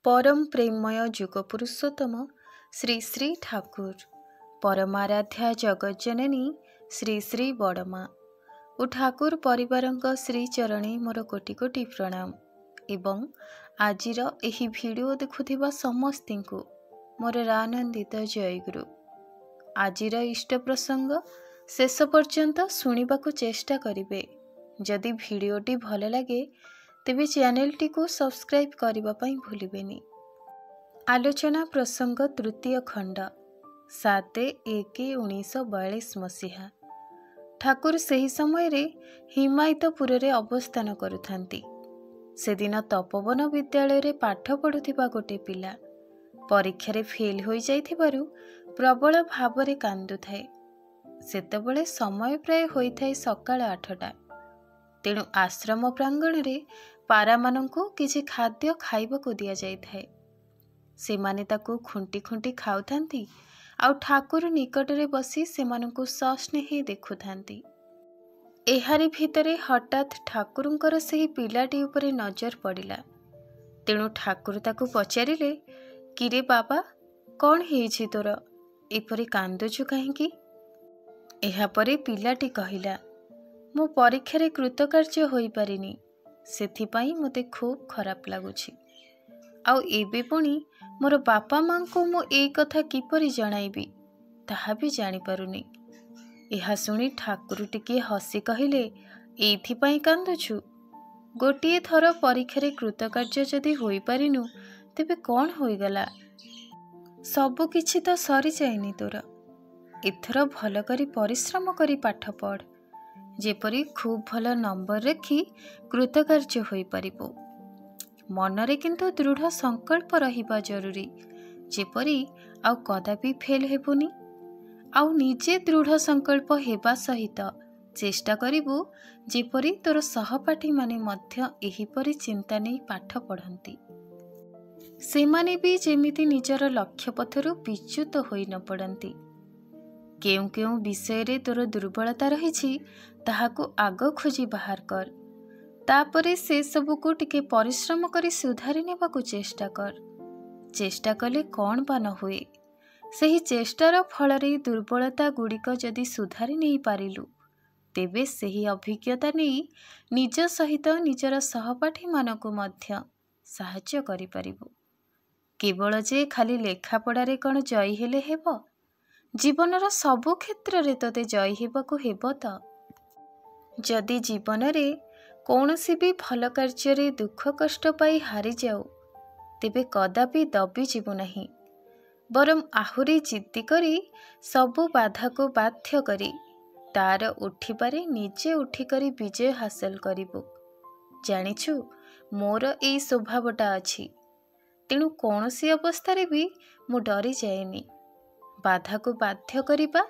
परम प्रेममय जुग पुरुषोत्तम श्री श्री ठाकुर परमाराध्या जगज्जननी श्री श्री बड़मा ओ ठाकुर परिवारंक श्री चरणी मोर कोटि कोटि प्रणाम एवं आजिर एही भिडियो देखुथिबा समस्तिंकु मोर आनंदित जयगुरु। आजिर इष्ट प्रसंग शेष पर्यंत शुणिबाकु चेष्टा करिवे। जदि भिडियोटी भल लगे तेबे चैनलटी को सब्सक्राइब करने भूलिबेनी। आलोचना प्रसंग तृतीय खंड 7/1/1942 मसीहा। ठाकुर सही समय रे हिमायतपुर रे अवस्थान करुथांती। सेदिन तपोवन विद्यालय रे पाठ पढ़ुथिबा गोटे पिला परीक्षा रे फेल होई जाइथिबारु प्रबल भावरे कांदुथाए। सेतेबेले समय प्राय होइथाए सकाळ 8टा। तेणु आश्रम प्रांगण रे पारा मानंकु किछि खाद्य खाइबाकु दिया जाइथाए। सेमाने ताकु खुंटी खुंटी खाउथांती आउ ठाकुर निकट रे बसी सेमानंकु सस्नेही देखुथांती। एहारी भितरे हठात ठाकुरंकर सही पिलाटी उपरे नजर पड़िला। तेणु ठाकुर ताकु पचारिले, किरे बाबा कौन हेछि तोर, एपरि कांदुछु काहेकि? एहा परे पिलाटी कहिला, मो परीक्षा रे कृतकार्य होई पारिनी, सेथिपाई मते खूब खराप लागुछि। आउ एबे पुणी मोर बापा मां को मो एई कथा किपरि जणाइबी ताहा भी जानि पारुनी। एहा सुनी ठाकुर टिके हसी कहिले, एइथिपाई कांदुछु? गोटिए थर परीक्षा रे कृतकार्य जदि होई पारिनु तेबे कौन होईगला? सबु किछि तो सरी जाइनी तोर। एथर भल करी परिश्रम करी पाठ पढ़, जेपरी खूब भल नंबर रखी कृतकार्य होई पारिबो। मनरे किंतु दृढ़ संकल्प रहिबा जरूरी, जेपरी आउ कदापि फेल हेबुनी। आउ निजे दृढ़ संकल्प हेबा सहित चेष्टा करिबु जेपरी तोर सहपाठी माने मध्य एहिपरि चिंता नहीं पाठ पढ़ंती। सेमाने भी जेमिति निजर लक्ष्य पथरु विच्युत होई न पड़ंती। केउ केउ विषय रे तोर दुर्बलता रहिछि ताहाकु आग खोजी बाहर कर। तापरे से सबु को टिके परिश्रम करी सुधारी नेबाकु चेष्टा कर। चेष्टा कले कौन बा न हुए। सही चेष्टार फल रे दुर्बलता गुड़िक जदि सुधारी नहीं पारिलु तेबे सही अभिज्ञता नहीं निज सहित निजर सहपाठी मानकु मध्य साहाय्य करि पारिबु। केवल जे खाली लेखा पढ़ारे कौन जयी हेले हेबो? जीवनर सबु क्षेत्र रे तोते जयी हेबाकु हेबो त। जदि जीवन रे कौनसी भी भल कार्य रे दुख कष्ट पाई हारी जाऊ तेबे कदापि दबी जीवु नहीं, बरम आहुरी जिद्दी करी सबु बाधा को बाध्य करी तार उठिबारे निजे उठिकरी विजय हासिल करिबु। जानिछु मोर एई स्वभावटा अछि। तेणु कौनसी अवस्था भी मु डरी जाएनी। बाधा को बाध्य करिबा,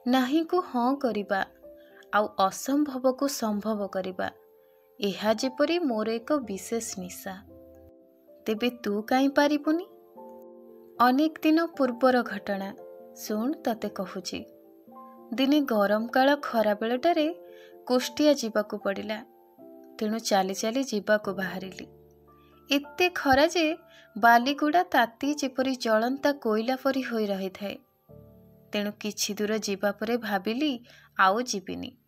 नाही को हाँ करिबा, आउ असंभव को संभव करिबा, एहा जेपरी मोर एक विशेष निशा। तेबे तू काई पारिबुनी? अनेक दिन पूर्वर घटना सुन तते कहूची। दिने गरम काल खरा बेलटारे कुष्टिया जीवाकू पड़िला। तेणु चाली चाली जीवाकू बाहरिली। एते खरा जे बालीगुड़ा ताती जेपरी जलंता कोइला परी होई रही थाए। तेणु किछि दूर जीवा परे भाबिली आउ जीविनी।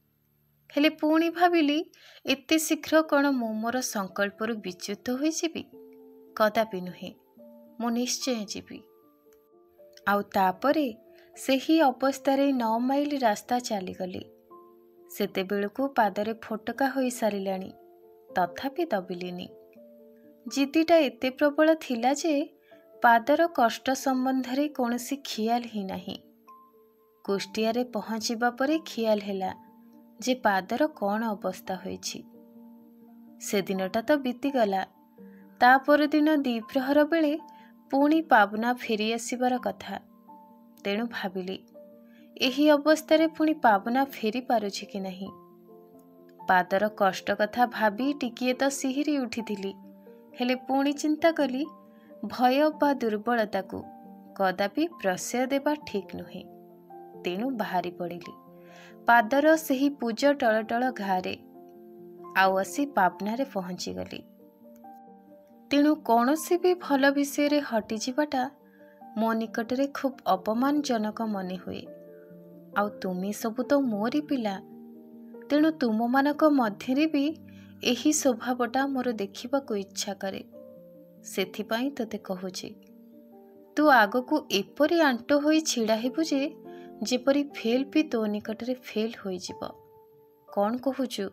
हेले पुणी भाबिली एते शीघ्र कौन मु मोर संकल्परु विच्युत होई जीवी? कदापि नुहे, मु निश्चय जीवी। आउ तापरे सेही अवस्थारे 9 माइल रास्ता चलीगली। सेते बेलकु पादरे फोटका होई सारिलाणी, तथापि दबिलिनी। जिद्दीटा एते प्रबल थिला जे पादर कष्ट संबंधरे कौनसी खियाल ही नहीं। कुष्टियारे पहुँचीबा परे खियाल हेला जे पादर कौन अवस्था होईछि। से दिनटा तो बीतीगला। ता पर दिन द्विप्रहर बेले पुणी पावना फेरी आसिबार कथा। तेणु भाबिली एही अवस्थारे पुणी पावना फेरी पारुछि कि नहीं। पादर कष्ट कथा भाबी टिकिए तो सिहिरी उठिथिली, हेले पुणी चिंता कली भय बा दुर्बलता को कदापि प्रश्रय देबा ठीक नुहे। तेणु बाहरी पड़िली पादर सही पूज टलटल घारे। आउ आसी पावनारे पहुँची गली। तेणु कौनसी भी भल विषय हटिजिबाटा मो निकटरे खूब अपमानजनक मने हुए। आउ तुमे सबु तो मोरी पिला, तेणु तुम मानक मध्यरे भी एही स्वभावटा मोर देखिबाकू इच्छा करे। सेथिपाई तते कहूची, तू आगकू एपरी आंटो होई छिड़ा हेबु जे जेपरी फेल भी तो निकटरे फेल होई जिवो। कौन कहूचु,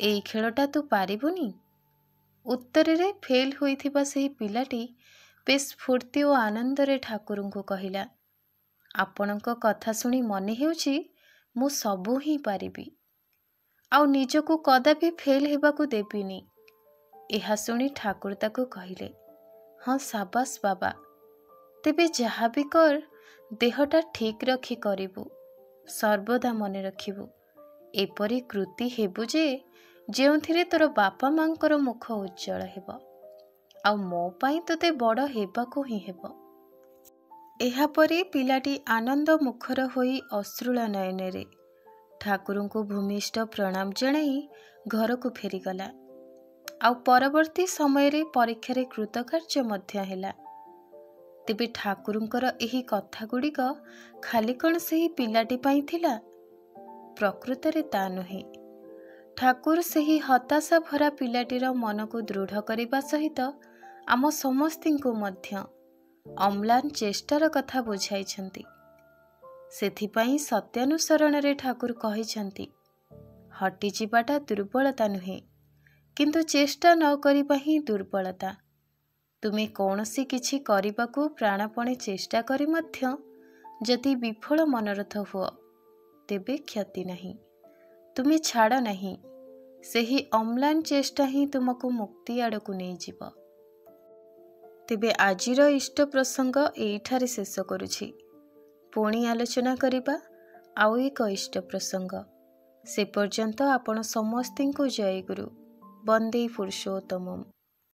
एई खेलटा तू पारिबुनी? उत्तरे फेल होइथिबा सेही पिलाटी बेश फूर्ति और आनंदरे ठाकुरଙ୍କୁ कहिला, आपणक कथा शुणी मने हेउची मु सबु ही पारिबी, आउ निजकू कदापि फेल हेबाकू देबिनी। एहा शुणी ठाकुर ताकू कहिले, हाँ साबास बाबा, तेबे जहा भी कर देहटा ठीक रखी करिबु, सर्वदा मने रखिबु। एपरी कृति हेबु जे जेउथिरे तोर बापा मांकर मुख उज्जवल हेबो, आउ मो पाई तोते बड़ हेबाकू ही हेबो। एहा परे पिलाटी आनंद मुखर होई अश्रुल नयनेरे ठाकुरଙ୍କୁ भूमिष्ठ प्रणाम जणाई घरକୁ फेरीगला। आउ परवर्ती समय परीक्षारे कृतकार्य मध्य हेला। तेबे ठाकुरଙ୍କର एही कथा गुड़िक खाली कण सेही पिलाटी पाई थिला? प्रकृତରେ ता नुहे। ठाकुर सेही हताशा भरा पिलाटीर मन को दृढ़ करने सहित आम समस्तिଙ୍କୁ मध्य अम्लान चेष्टार कथा बुझाइछन्ति। सेथिपाई सत्यानुसरण रे ठाकुर कहिछन्ति, हटिजिबाटा दुर्बलता नुहे, किंतु चेष्टा न करिबा ही दुर्बलता। तुमे कौनसी किछि करिबाकू प्राणपणे चेष्टा करी मध्य जदि विफल मनरथ हुओ, तेबे क्षति नहीं, तुमे छाड़ नहीं, सेही अम्लान चेष्टा ही तुमको मुक्ति आड़कू नहीं जीव। तेबे आजिर इष्ट प्रसंग एइठारे शेष करुछि। पुणी आलोचना करिबा आउ एक इष्ट प्रसंग। से पर्यंत आपण समस्तिଙ୍କୁ जय गुरु। वंदे पुरुषोत्तमम्।